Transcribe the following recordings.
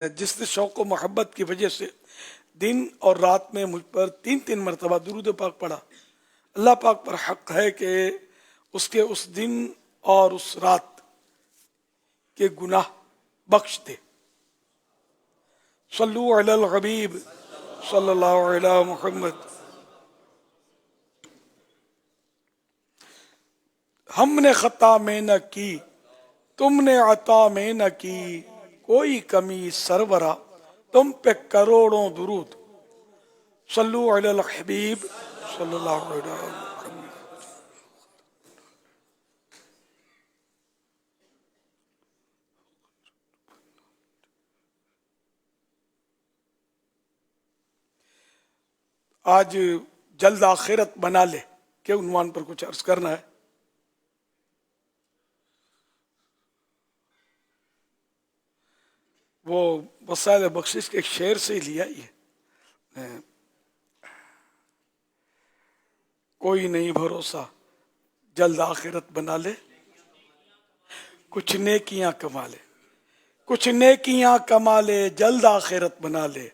جس نے شوق و محبت کی وجہ سے دن اور رات میں مجھ پر 3 مرتبہ درود پاک پڑھا، اللہ پاک پر حق ہے کہ اس کے اس دن اور اس رات کے گناہ بخش دے۔ صلو علی الحبیب صلی اللہ علیہ محمد۔ ہم نے خطا میں نہ کی، تم نے عطا میں نہ کی، کوئی کمی سرورا تم پہ کروڑوں درود۔ صلو علی الحبیب صلی اللہ علیہ محمد۔ آج جلد آخرت بنا لے کے عنوان پر کچھ عرض کرنا ہے۔ وہ وسائل بخشش کے ایک شعر سے ہی لیا یہ، کوئی نہیں بھروسہ جلد آخرت بنا لے، کچھ نیکیاں کما لے، کچھ نیکیاں کما لے، جلد آخرت بنا لے،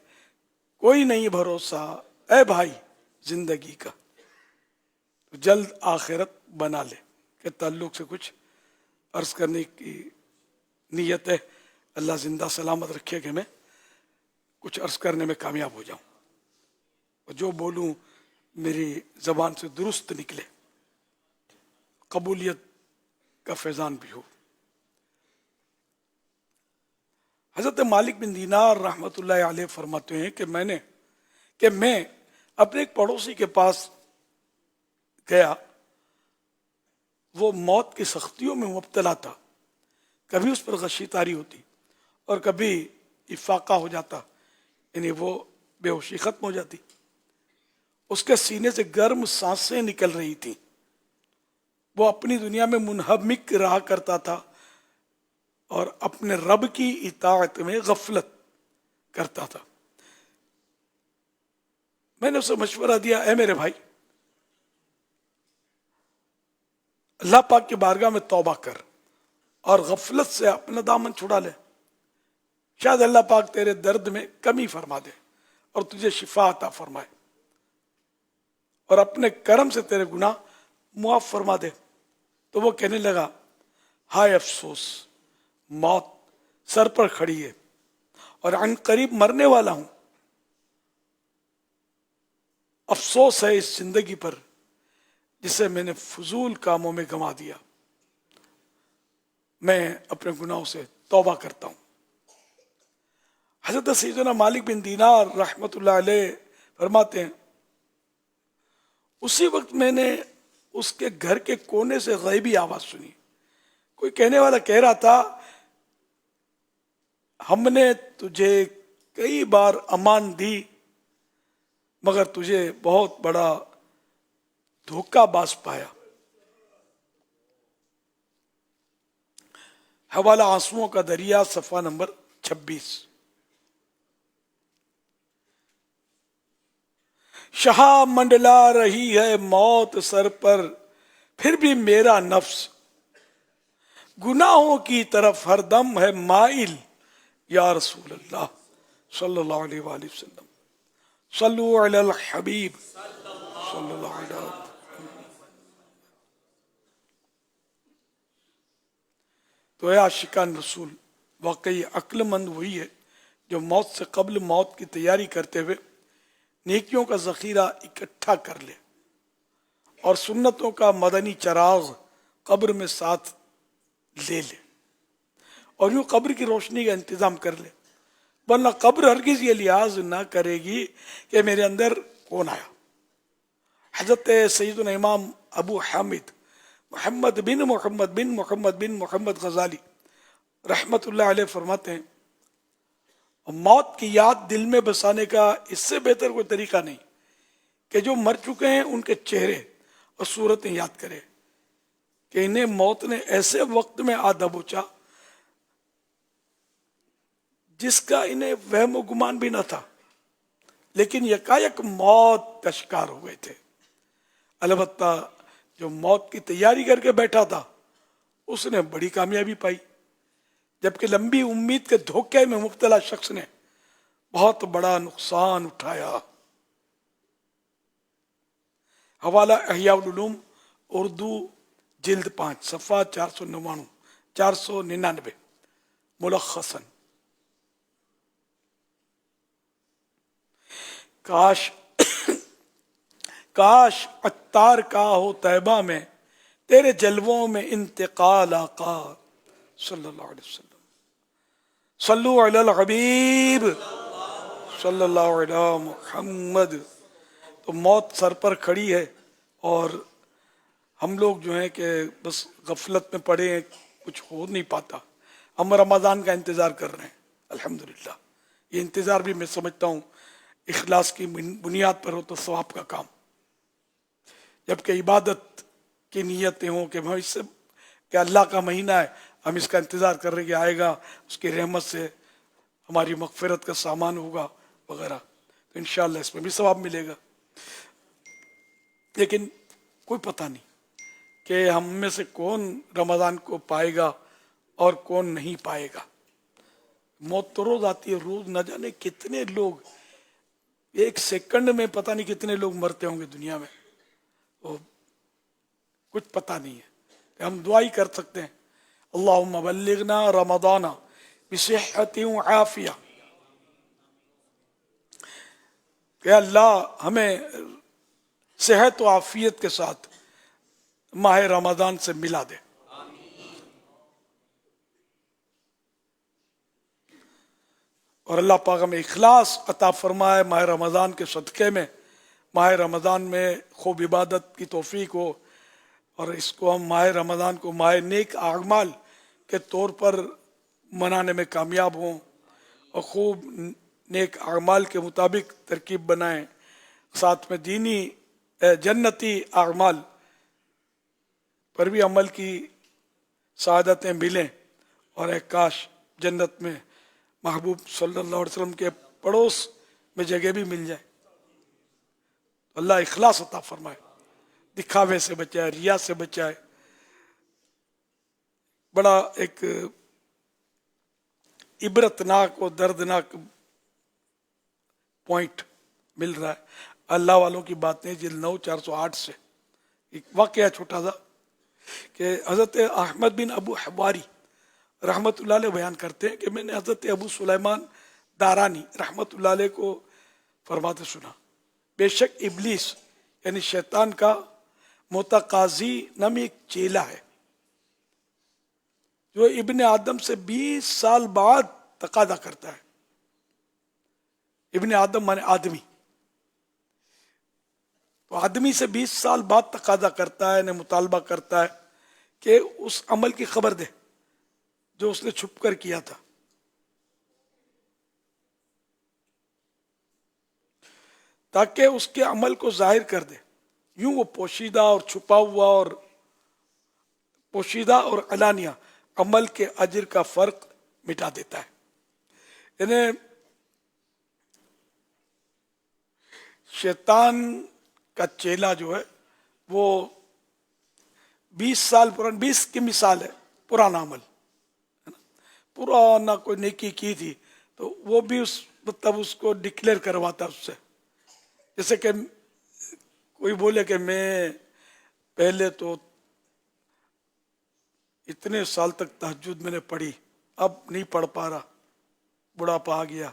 کوئی نہیں بھروسہ اے بھائی زندگی کا، جلد آخرت بنا لے کے تعلق سے کچھ عرض کرنے کی نیت ہے۔ اللہ زندہ سلامت رکھے کہ میں کچھ عرض کرنے میں کامیاب ہو جاؤں اور جو بولوں میری زبان سے درست نکلے، قبولیت کا فیضان بھی ہو۔ حضرت مالک بن دینار رحمۃ اللہ علیہ فرماتے ہیں کہ میں اپنے ایک پڑوسی کے پاس گیا، وہ موت کی سختیوں میں مبتلا تھا، کبھی اس پر غشی طاری ہوتی اور کبھی افاقہ ہو جاتا، یعنی وہ بے ہوشی ختم ہو جاتی، اس کے سینے سے گرم سانسیں نکل رہی تھیں، وہ اپنی دنیا میں منہمک رہا کرتا تھا اور اپنے رب کی اطاعت میں غفلت کرتا تھا۔ میں نے اسے مشورہ دیا، اے میرے بھائی، اللہ پاک کی بارگاہ میں توبہ کر اور غفلت سے اپنا دامن چھڑا لے، شاید اللہ پاک تیرے درد میں کمی فرما دے اور تجھے شفا عطا فرمائے اور اپنے کرم سے تیرے گناہ معاف فرما دے۔ تو وہ کہنے لگا، ہائے افسوس، موت سر پر کھڑی ہے اور عن قریب مرنے والا ہوں، افسوس ہے اس زندگی پر جسے میں نے فضول کاموں میں گنوا دیا، میں اپنے گناہوں سے توبہ کرتا ہوں۔ حضرت سیدنا مالک بن دینار رحمۃ اللہ علیہ فرماتے ہیں، اسی وقت میں نے اس کے گھر کے کونے سے غیبی آواز سنی، کوئی کہنے والا کہہ رہا تھا، ہم نے تجھے کئی بار امان دی مگر تجھے بہت بڑا دھوکہ باز پایا۔ حوالہ آنسوؤں کا دریا، صفحہ نمبر 26۔ شاہ منڈلا رہی ہے موت سر پر، پھر بھی میرا نفس گناہوں کی طرف ہر دم ہے مائل، یا رسول اللہ صلی اللہ علیہ وآلہ وسلم، صلو علی الحبیب صلی اللہ علیہ وسلم۔ تو اے عاشقان رسول، واقعی عقل مند وہی ہے جو موت سے قبل موت کی تیاری کرتے ہوئے نیکیوں کا ذخیرہ اکٹھا کر لے اور سنتوں کا مدنی چراغ قبر میں ساتھ لے لے اور یوں قبر کی روشنی کا انتظام کر لے، ورنہ قبر ہرگز یہ لحاظ نہ کرے گی کہ میرے اندر کون آیا۔ حضرت سیدنا امام ابو حامد محمد بن محمد بن محمد بن محمد غزالی رحمت اللہ علیہ فرماتے ہیں، موت کی یاد دل میں بسانے کا اس سے بہتر کوئی طریقہ نہیں کہ جو مر چکے ہیں ان کے چہرے اور صورتیں یاد کرے کہ انہیں موت نے ایسے وقت میں آ دبوچا جس کا انہیں وہم و گمان بھی نہ تھا، لیکن یکایک موت کا شکار ہوئے تھے۔ البتہ جو موت کی تیاری کر کے بیٹھا تھا اس نے بڑی کامیابی پائی، جبکہ لمبی امید کے دھوکے میں مبتلا شخص نے بہت بڑا نقصان اٹھایا۔ حوالہ احیاء العلوم اردو جلد 5 صفحہ 499 ملخصاً۔ کاش عطار کا ہو طیبہ میں تیرے جلووں میں انتقال آقا صلی اللہ علیہ وسلم۔ صلو علی الحبیب صلی اللہ علیہ محمد۔ تو موت سر پر کھڑی ہے اور ہم لوگ جو ہیں کہ بس غفلت میں پڑے ہیں، کچھ ہو نہیں پاتا۔ ہم رمضان کا انتظار کر رہے ہیں الحمدللہ۔ یہ انتظار بھی میں سمجھتا ہوں اخلاص کی بنیاد پر ہو تو ثواب کا کام، جبکہ عبادت کی نیتیں ہوں کہ ہم اس سے کہ اللہ کا مہینہ ہے، ہم اس کا انتظار کر رہے کہ آئے گا، اس کی رحمت سے ہماری مغفرت کا سامان ہوگا وغیرہ، تو انشاءاللہ اس میں بھی ثواب ملے گا۔ لیکن کوئی پتہ نہیں کہ ہم میں سے کون رمضان کو پائے گا اور کون نہیں پائے گا۔ موت تو روز آتی ہے، روز نہ جانے کتنے لوگ، ایک سیکنڈ میں پتہ نہیں کتنے لوگ مرتے ہوں گے دنیا میں، تو کچھ پتہ نہیں ہے۔ ہم دعا ہی کر سکتے ہیں، اللہم بلغنا رمضان بصحت و عافیہ، کہ اللہ ہمیں صحت و عافیت کے ساتھ ماہ رمضان سے ملا دے۔ اور اللہ پاک ہمیں اخلاص عطا فرمائے ماہ رمضان کے صدقے میں، ماہ رمضان میں خوب عبادت کی توفیق ہو، اور اس کو ہم ماہ رمضان کو ماہ نیک اعمال کے طور پر منانے میں کامیاب ہوں، اور خوب نیک اعمال کے مطابق ترکیب بنائیں، ساتھ میں دینی جنتی اعمال پر بھی عمل کی سعادتیں ملیں، اور ایک کاش جنت میں محبوب صلی اللہ علیہ وسلم کے پڑوس میں جگہ بھی مل جائے۔ اللہ اخلاص عطا فرمائے، دکھاوے سے بچائے، ریا سے بچائے۔ بڑا ایک عبرتناک اور دردناک پوائنٹ مل رہا ہے اللہ والوں کی باتیں جلد 9 408 سے۔ ایک واقعہ چھوٹا سا کہ حضرت احمد بن ابو حواری رحمت اللہ علیہ بیان کرتے ہیں کہ میں نے حضرت ابو سلیمان دارانی رحمت اللہ علیہ کو فرماتے سنا، بے شک ابلیس یعنی شیطان کا متقاضی نامی ایک چیلا ہے جو ابن آدم سے 20 سال بعد تقاضا کرتا ہے۔ ابن آدم مانے آدمی، تو آدمی سے 20 سال بعد تقاضا کرتا ہے، انہیں مطالبہ کرتا ہے کہ اس عمل کی خبر دے جو اس نے چھپ کر کیا تھا۔ تاکہ اس کے عمل کو ظاہر کر دے، یوں وہ پوشیدہ اور چھپا ہوا اور پوشیدہ اور علانیہ عمل کے اجر کا فرق مٹا دیتا ہے۔ یعنی شیطان کا چیلا جو ہے وہ 20 سال پرانا، 20 کی مثال ہے، پرانا عمل پرانا کوئی نیکی کی تھی تو وہ بھی اس کو ڈکلیئر کرواتا اس سے۔ جیسے کہ کوئی بولے کہ میں پہلے تو اتنے سال تک تہجد میں نے پڑھی، اب نہیں پڑھ پا رہا، بڑھاپا آ گیا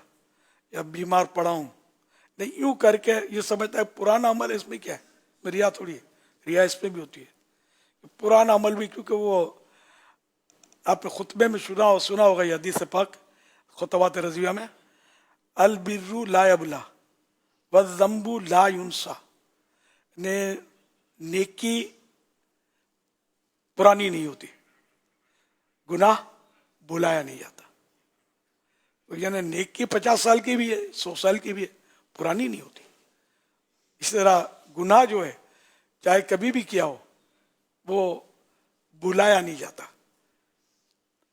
یا بیمار پڑا ہوں، نہیں، یوں کر کے یہ سمجھتا ہے پرانا عمل ہے، اس میں کیا ہے، ریا تھوڑی ہے، ریا اس میں بھی ہوتی ہے پرانا عمل بھی، کیونکہ وہ آپ نے خطبے میں سنا ہوگا یہ حدیث پاک خطبات رضویہ میں، البر لا یبلا والذنب لا ینسا، نیکی پرانی نہیں ہوتی، گناہ بلایا نہیں جاتا۔ یعنی نیکی 50 سال کی بھی ہے، 100 سال کی بھی ہے، پرانی نہیں ہوتی۔ اس طرح گناہ جو ہے چاہے کبھی بھی کیا ہو وہ بلایا نہیں جاتا،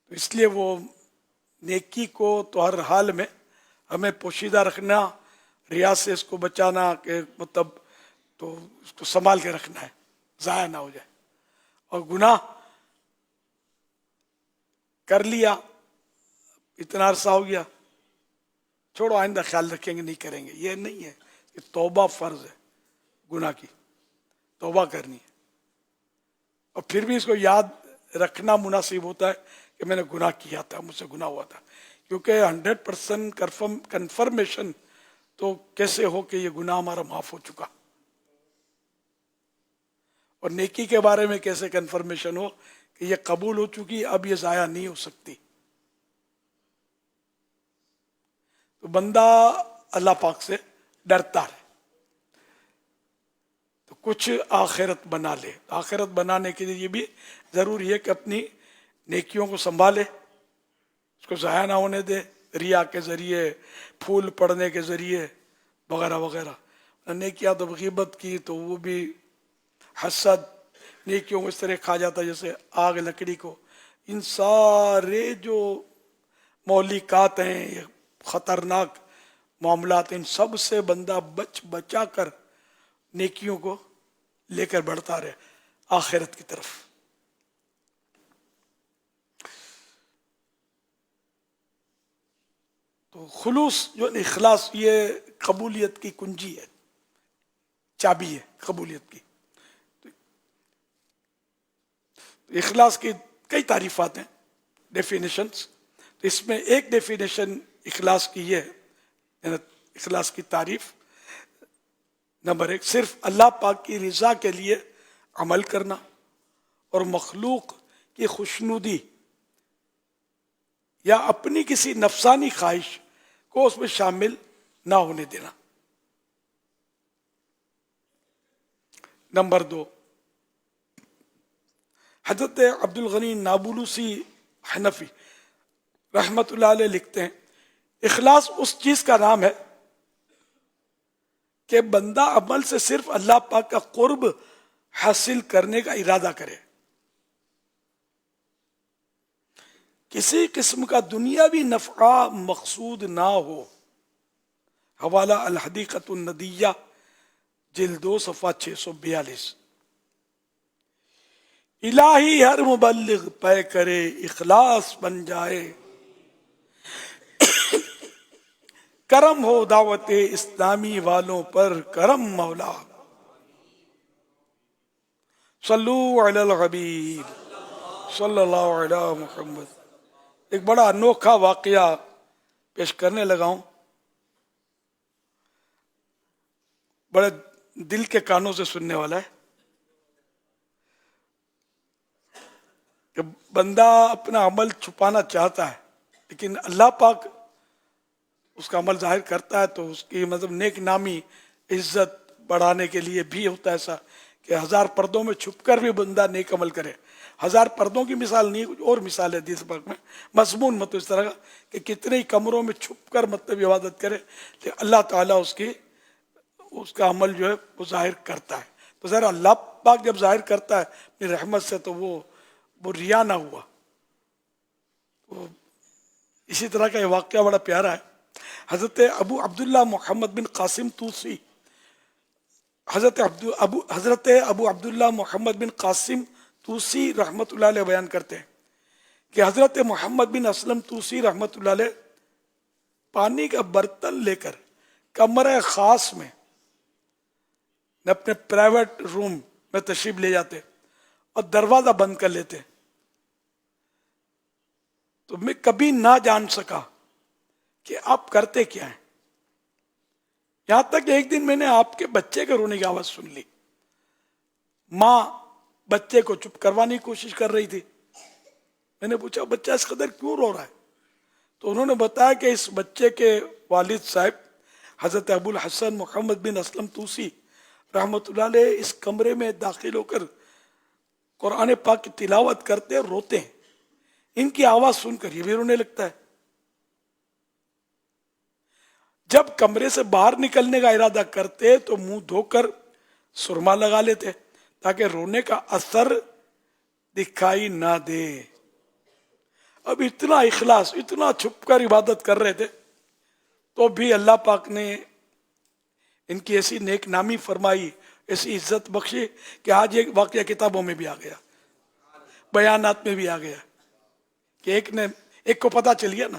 تو اس لیے وہ نیکی کو تو ہر حال میں ہمیں پوشیدہ رکھنا، ریا سے اس کو بچانا، کہ مطلب تو اس کو سنبھال کے رکھنا ہے، ضائع نہ ہو جائے۔ اور گناہ کر لیا اتنا عرصہ ہو گیا، چھوڑو آئندہ خیال رکھیں گے، نہیں کریں گے. یہ نہیں ہے کہ توبہ فرض ہے، گناہ کی توبہ کرنی ہے. اور پھر بھی اس کو یاد رکھنا مناسب ہوتا ہے کہ میں نے گناہ کیا تھا، مجھ سے گناہ ہوا تھا. کیونکہ 100% کنفرمیشن تو کیسے ہو کہ یہ گناہ ہمارا معاف ہو چکا، اور نیکی کے بارے میں کیسے کنفرمیشن ہو کہ یہ قبول ہو چکی، اب یہ ضائع نہیں ہو سکتی. تو بندہ اللہ پاک سے ڈرتا ہے تو کچھ آخرت بنا لے. آخرت بنانے کے لیے یہ بھی ضروری ہے کہ اپنی نیکیوں کو سنبھالے، اس کو ضائع نہ ہونے دے، ریا کے ذریعے، پھول پڑنے کے ذریعے وغیرہ وغیرہ. نیکیاں تو غیبت کی تو وہ بھی حسد، نیکیوں کو اس طرح کھا جاتا جیسے آگ لکڑی کو. ان سارے جو مہلکات ہیں، یہ خطرناک معاملات، ان سب سے بندہ بچا کر نیکیوں کو لے کر بڑھتا رہے آخرت کی طرف. تو خلوص جو اخلاص، یہ قبولیت کی کنجی ہے، چابی ہے قبولیت کی. اخلاص کی کئی تعریفات ہیں، ڈیفینیشنز. تو اس میں ایک ڈیفینیشن اخلاص کی یہ ہے، یعنی اخلاص کی تعریف نمبر 1، صرف اللہ پاک کی رضا کے لیے عمل کرنا اور مخلوق کی خوشنودی یا اپنی کسی نفسانی خواہش کو اس میں شامل نہ ہونے دینا. نمبر 2، حضرت عبد الغنی نابلوسی حنفی رحمت اللہ علیہ لکھتے ہیں، اخلاص اس چیز کا نام ہے کہ بندہ عمل سے صرف اللہ پاک کا قرب حاصل کرنے کا ارادہ کرے، کسی قسم کا دنیاوی نفع مقصود نہ ہو. حوالہ الحدیقۃ الندیہ جلد 2 صفحہ 642. الہی ہر مبلغ پے کرے اخلاص بن جائے، کرم ہو دعوت اسلامی والوں پر کرم مولا. صلو علی الحبیب صلی اللہ علی محمد. ایک بڑا انوکھا واقعہ پیش کرنے لگا ہوں، بڑے دل کے کانوں سے سننے والا ہے. کہ بندہ اپنا عمل چھپانا چاہتا ہے، لیکن اللہ پاک اس کا عمل ظاہر کرتا ہے تو اس کی مطلب نیک نامی عزت بڑھانے کے لیے بھی ہوتا ہے ایسا کہ 1000 پردوں میں چھپ کر بھی بندہ نیک عمل کرے. 1000 پردوں کی مثال نہیں، کچھ اور مثال ہے حدیث پاک میں، مضمون مطلب اس طرح کا کہ کتنے ہی کمروں میں چھپ کر مطلب عبادت کرے کہ اللہ تعالیٰ اس کا عمل جو ہے وہ ظاہر کرتا ہے. تو ذرا اللہ پاک جب ظاہر کرتا ہے اپنی رحمت سے تو وہ ریا نہ ہوا. اسی طرح کا یہ واقعہ بڑا پیارا ہے. حضرت ابو عبداللہ محمد بن قاسم توسی، حضرت ابو عبداللہ محمد بن قاسم توسی رحمت اللہ علیہ بیان کرتے ہیں کہ حضرت محمد بن اسلم توسی رحمت اللہ علیہ پانی کا برتن لے کر کمرہ خاص میں اپنے پرائیویٹ روم میں تشریف لے جاتے اور دروازہ بند کر لیتے. تو میں کبھی نہ جان سکا کہ آپ کرتے کیا ہیں، یہاں تک کہ ایک دن میں نے آپ کے بچے کے رونے کی آواز سن لی. ماں بچے کو چپ کروانے کی کوشش کر رہی تھی. میں نے پوچھا بچہ اس قدر کیوں رو رہا ہے؟ تو انہوں نے بتایا کہ اس بچے کے والد صاحب حضرت ابو الحسن محمد بن اسلم توسی رحمت اللہ علیہ اس کمرے میں داخل ہو کر قرآن پاک کی تلاوت کرتے روتے ہیں. ان کی آواز سن کر یہ بھی رونے لگتا ہے. جب کمرے سے باہر نکلنے کا ارادہ کرتے تو منہ دھو کر سرما لگا لیتے تاکہ رونے کا اثر دکھائی نہ دے. اب اتنا اخلاص، اتنا چھپ کر عبادت کر رہے تھے تو بھی اللہ پاک نے ان کی ایسی نیک نامی فرمائی، ایسی عزت بخشی کہ آج ایک واقعہ کتابوں میں بھی آ گیا، بیانات میں بھی آ گیا کہ ایک کو پتہ چل گیا نا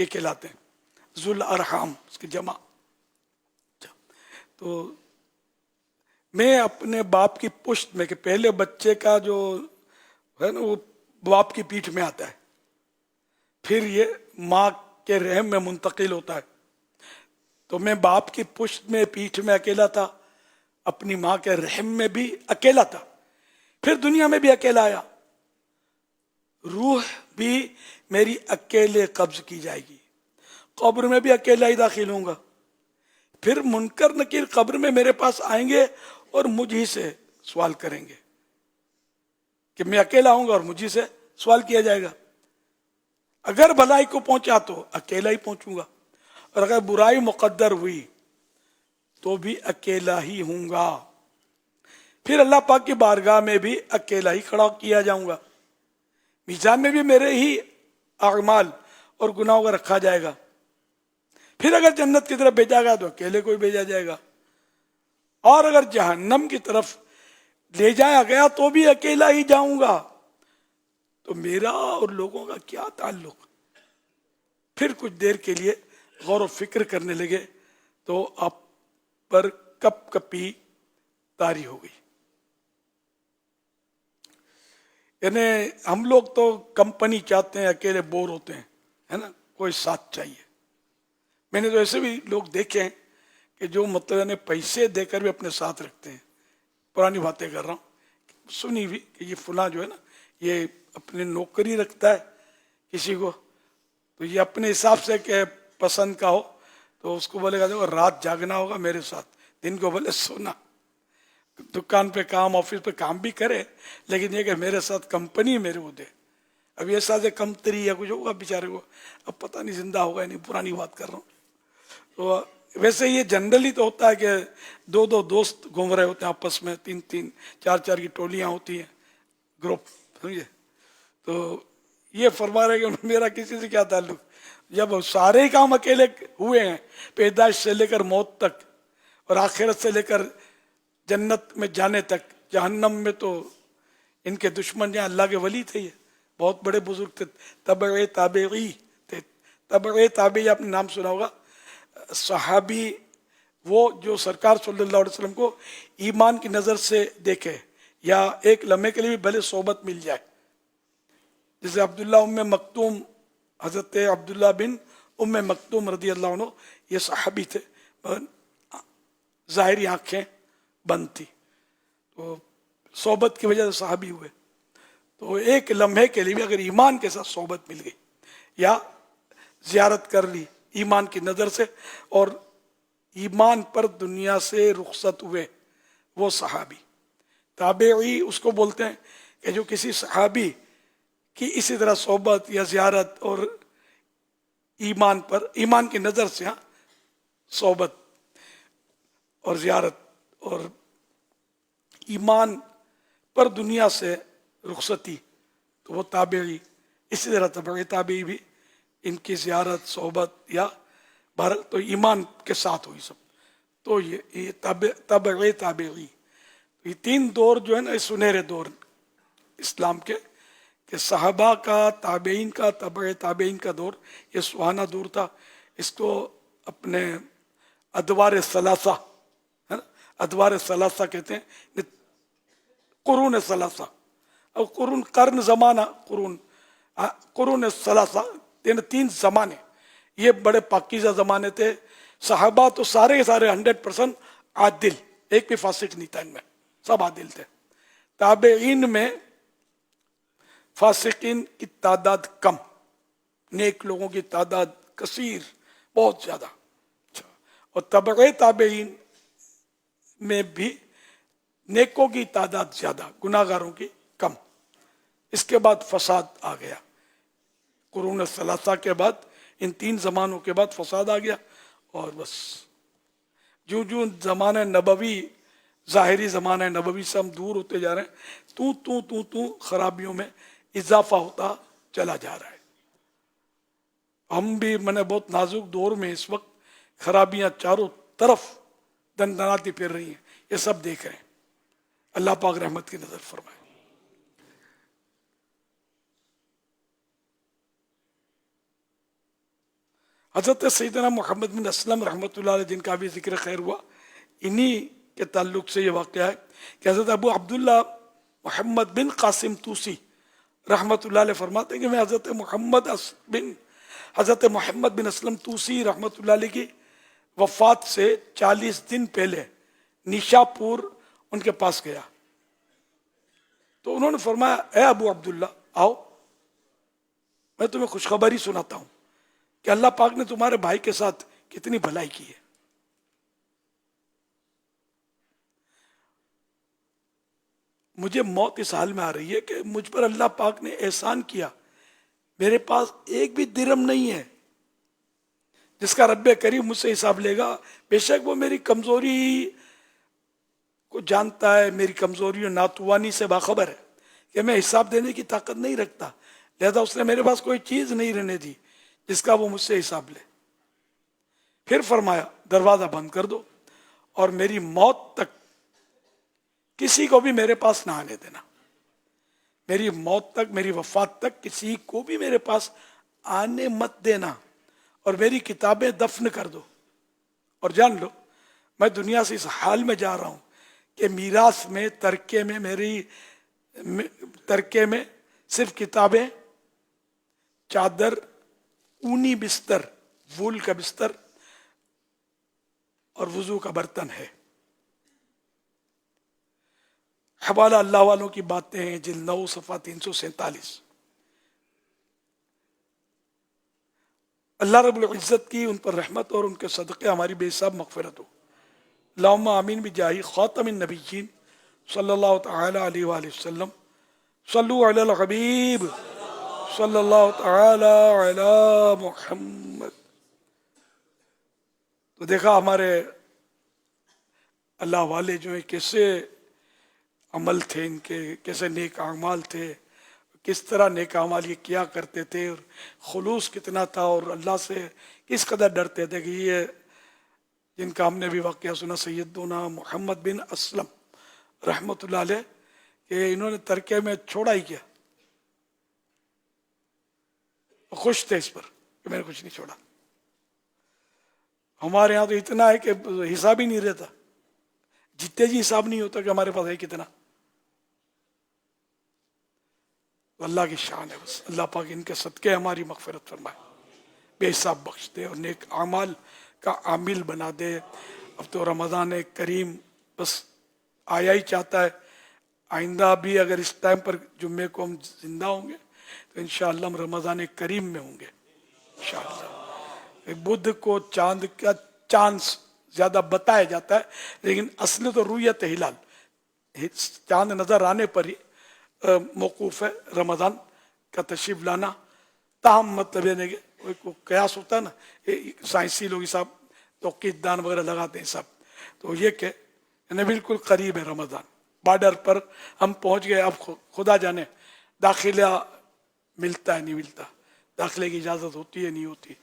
یہ کہلاتے ہیں، ذل ارحام اس کی جمع۔ تو میں اپنے باپ کی پشت میں، کہ پہلے بچے کا جو ہے نا وہ باپ کی پیٹھ میں آتا ہے، پھر یہ ماں کے رحم میں منتقل ہوتا ہے، تو میں باپ کی پشت میں پیٹھ میں اکیلا تھا، اپنی ماں کے رحم میں بھی اکیلا تھا، پھر دنیا میں بھی اکیلا آیا، روح بھی میری اکیلے قبض کی جائے گی، قبر میں بھی اکیلا ہی داخل ہوں گا، پھر منکر نکیر قبر میں میرے پاس آئیں گے اور مجھ ہی سے سوال کریں گے، کہ میں اکیلا ہوں گا اور مجھ ہی سے سوال کیا جائے گا۔ اگر بھلائی کو پہنچا تو اکیلا ہی پہنچوں گا، اور اگر برائی مقدر ہوئی تو بھی اکیلا ہی ہوں گا، پھر اللہ پاک کی بارگاہ میں بھی اکیلا ہی کھڑا کیا جاؤں گا، میزان میں بھی میرے ہی اعمال اور گناہوں کا رکھا جائے گا، پھر اگر جنت کی طرف بھیجا گیا تو اکیلے کو ہی بھیجا جائے گا، اور اگر جہنم کی طرف لے جایا گیا تو بھی اکیلا ہی جاؤں گا، تو میرا اور لوگوں کا کیا تعلق؟ پھر کچھ دیر کے لیے غور و فکر کرنے لگے تو آپ پر کپ کپی طاری ہو گئی۔ یعنی ہم لوگ تو کمپنی چاہتے ہیں، اکیلے بور ہوتے ہیں، ہے نا، کوئی ساتھ چاہیے۔ میں نے تو ایسے بھی لوگ دیکھے ہیں کہ جو مطلب یعنی پیسے دے کر بھی اپنے ساتھ رکھتے ہیں، پرانی باتیں کر رہا ہوں، سنی بھی کہ یہ فلاں جو ہے نا یہ اپنے نوکری رکھتا ہے کسی کو، تو یہ اپنے حساب سے کہ پسند کا ہو تو اس کو بولے گا دیکھو رات جاگنا ہوگا میرے ساتھ، دن کو بولے سونا، دکان پہ کام آفس پہ کام بھی کرے لیکن یہ کہ میرے ساتھ کمپنی میرے کو دے۔ اب یہ ساتھ کمتری یا کچھ ہوگا بیچارے کو، اب پتہ نہیں زندہ ہوگا نہیں، پرانی بات کر رہا ہوں۔ تو ویسے یہ جنرلی تو ہوتا ہے کہ دو دو دوست گھوم رہے ہوتے ہیں آپس میں، تین تین چار چار کی ٹولیاں ہوتی ہیں، گروپ، سمجھے؟ تو یہ فرما رہے کہ میرا کسی سے کیا تعلق، جب سارے ہی کام اکیلے ہوئے ہیں، پیدائش سے لے کر موت تک اور آخرت سے لے کر جنت میں جانے تک، جہنم میں تو ان کے دشمن یہاں اللہ کے ولی تھے، یہ بہت بڑے بزرگ تھے، تبع تابعی تھے۔ تبع تابعی آپ نے نام سنا ہوگا، صحابی وہ جو سرکار صلی اللہ علیہ وسلم کو ایمان کی نظر سے دیکھے یا ایک لمحے کے لیے بھی بھلے صحبت مل جائے، جیسے عبداللہ ام مکتوم، حضرت عبداللہ بن ام مکتوم رضی اللہ عنہ، یہ صحابی تھے، ظاہری آنکھیں بند تھی، تو صحبت کی وجہ سے صحابی ہوئے۔ تو ایک لمحے کے لیے بھی اگر ایمان کے ساتھ صحبت مل گئی یا زیارت کر لی ایمان کی نظر سے اور ایمان پر دنیا سے رخصت ہوئے، وہ صحابی۔ تابعی اس کو بولتے ہیں کہ جو کسی صحابی کی اسی طرح صحبت یا زیارت اور ایمان پر، ایمان کی نظر سے، ہاں، صحبت اور زیارت اور ایمان پر دنیا سے رخصتی، تو وہ تابعی۔ اسی طرح تبع تابعی بھی ان کی زیارت، صحبت یا بہرحال تو ایمان کے ساتھ ہوئی سب، تو یہ تبع تابعی۔ یہ تین دور جو ہے نا سنہرے دور اسلام کے، کہ صحابہ کا، تابعین کا، تبع تابعین کا دور، یہ سہانا دور تھا۔ اس کو اپنے ادوار ثلاثہ، ہے نا، ادوار ثلاثہ کہتے ہیں، قرون ثلاثہ، اور قرون قرن زمانہ، قرون ثلاثہ یعنی تین زمانے، یہ بڑے پاکیزہ زمانے تھے۔ صحابہ تو سارے کے سارے 100% عادل، ایک بھی فاسق نہیں تھا ان میں، سب عادل تھے۔ تابعین میں فاسقین کی تعداد کم، نیک لوگوں کی تعداد کثیر، بہت زیادہ۔ اور تبع تابعین میں بھی نیکوں کی تعداد زیادہ، گناہ گاروں کی کم۔ اس کے بعد فساد آ گیا، قرون ثلاثہ کے بعد، ان تین زمانوں کے بعد فساد آ گیا، اور بس جو زمانہ نبوی، ظاہری زمانہ نبوی سے ہم دور ہوتے جا رہے ہیں، تو خرابیوں میں اضافہ ہوتا چلا جا رہا ہے۔ ہم بھی بہت نازک دور میں اس وقت، خرابیاں چاروں طرف دندناتی پھر رہی ہیں، یہ سب دیکھ رہے ہیں۔ اللہ پاک رحمت کی نظر فرمائے۔ حضرت سیدنا محمد بن اسلم رحمۃ اللہ علیہ جن کا بھی ذکر خیر ہوا، انہی کے تعلق سے یہ واقعہ ہے کہ حضرت ابو عبداللہ محمد بن قاسم توسی رحمۃ اللہ علیہ فرماتے ہیں کہ میں حضرت محمد بن اسلم توسی رحمۃ اللہ علیہ کی وفات سے 40 دن پہلے نیشا پور ان کے پاس گیا، تو انہوں نے فرمایا اے ابو عبداللہ آؤ، میں تمہیں خوشخبری سناتا ہوں کہ اللہ پاک نے تمہارے بھائی کے ساتھ کتنی بھلائی کی ہے۔ مجھے موت اس حال میں آ رہی ہے کہ مجھ پر اللہ پاک نے احسان کیا، میرے پاس ایک بھی درہم نہیں ہے جس کا رب کریم مجھ سے حساب لے گا۔ بے شک وہ میری کمزوری کو جانتا ہے، میری کمزوری اور ناتوانی سے باخبر ہے کہ میں حساب دینے کی طاقت نہیں رکھتا، لہذا اس نے میرے پاس کوئی چیز نہیں رہنے دی جس کا وہ مجھ سے حساب لے۔ پھر فرمایا دروازہ بند کر دو اور میری موت تک کسی کو بھی میرے پاس نہ آنے دینا، میری موت تک، میری وفات تک کسی کو بھی میرے پاس آنے مت دینا، اور میری کتابیں دفن کر دو، اور جان لو میں دنیا سے اس حال میں جا رہا ہوں کہ میراث میں ترکے میں صرف کتابیں، چادر، اونی بستر، وول کا بستر اور وضو کا برتن ہے۔ حوالہ اللہ والوں کی باتیں ہیں، جلد 9 صفحہ 347۔ اللہ رب العزت کی ان پر رحمت اور ان کے صدقے ہماری بے حساب مغفرت ہو۔ اللہم آمین بجاہ خاتم النبیین صلی اللہ تعالی علیہ وآلہ وسلم۔ صلو علی الحبیب صلی اللہ تعالی علی محمد۔ تو دیکھا ہمارے اللہ والے جو ہیں کیسے عمل تھے ان کے، کیسے نیک اعمال تھے، کس طرح نیک اعمال یہ کیا کرتے تھے، اور خلوص کتنا تھا، اور اللہ سے کس قدر ڈرتے تھے کہ یہ جن کا ہم نے بھی واقعہ سنا سیدنا محمد بن اسلم رحمۃ اللہ علیہ کہ انہوں نے ترکے میں چھوڑا ہی کیا، خوش تھے اس پر کہ میں نے کچھ نہیں چھوڑا۔ ہمارے ہاں تو اتنا ہے کہ حساب ہی نہیں رہتا، جتنے جی حساب نہیں ہوتا کہ ہمارے پاس ہے کتنا۔ اللہ کی شان ہے، بس اللہ پاک ان کے صدقے ہماری مغفرت فرمائے، بے حساب بخش دے اور نیک اعمال کا عامل بنا دے۔ اب تو رمضان کریم بس آیا ہی چاہتا ہے، آئندہ بھی اگر اس ٹائم پر جمعے کو ہم زندہ ہوں گے تو انشاءاللہ ہم رمضان کریم میں ہوں گے انشاءاللہ۔ بدھ کو چاند کا چانس زیادہ بتایا جاتا ہے، لیکن اصل تو رویت ہلال، چاند نظر آنے پر ہی موقوف ہے رمضان کا تشریف لانا۔ تاہم مطلب یہ نہیں کہ کوئی قیاس ہوتا ہے نا، سائنسی لوگ صاحب توقیت دان وغیرہ لگاتے ہیں سب، تو یہ کہ بالکل قریب ہے رمضان، بارڈر پر ہم پہنچ گئے۔ اب خدا جانے داخلہ ملتا ہے نہیں ملتا، داخلے کی اجازت ہوتی ہے نہیں ہوتی۔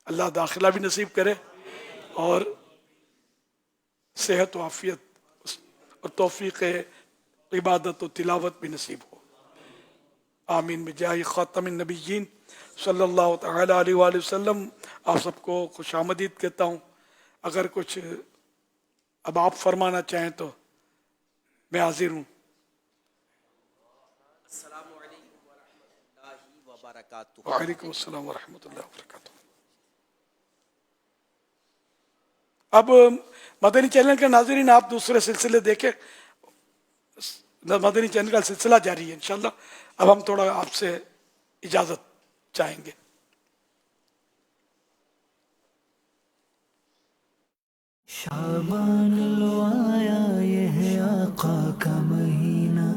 اللہ داخلہ بھی نصیب کرے اور صحت و عافیت اور توفیق عبادت و تلاوت بھی نصیب ہو، آمین بجاہ خاتم النبیین صلی اللہ تعالی علیہ وآلہ وسلم۔ آپ سب کو خوش آمدید کہتا ہوں۔ اگر کچھ اب آپ فرمانا چاہیں تو میں حاضر ہوں۔ السلام علیکم ورحمۃ اللہ وبرکاتہ۔ وعلیکم السلام ورحمۃ اللہ وبرکاتہ۔ اب مدنی چینل کے ناظرین آپ دوسرے سلسلے دیکھیں، مدنی چینل کا سلسلہ جاری ہے انشاءاللہ۔ اب ہم تھوڑا آپ سے اجازت چاہیں گے۔ شعبان لو آیا یہ ہے آقا کا مہینہ،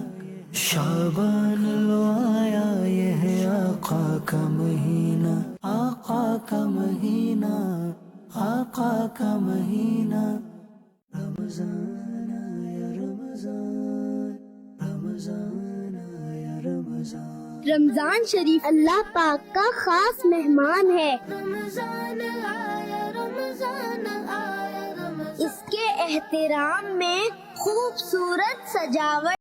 شعبان لو آیا یہ ہے آقا کا مہینہ، آقا کا مہینہ، آقا کا مہینہ۔ رمضان آیا رمضان، رمضان آیا رمضان۔ رمضان شریف اللہ پاک کا خاص مہمان ہے۔ رمضان آیا رمضان آیا رمضان۔ اس کے احترام میں خوبصورت سجاوٹ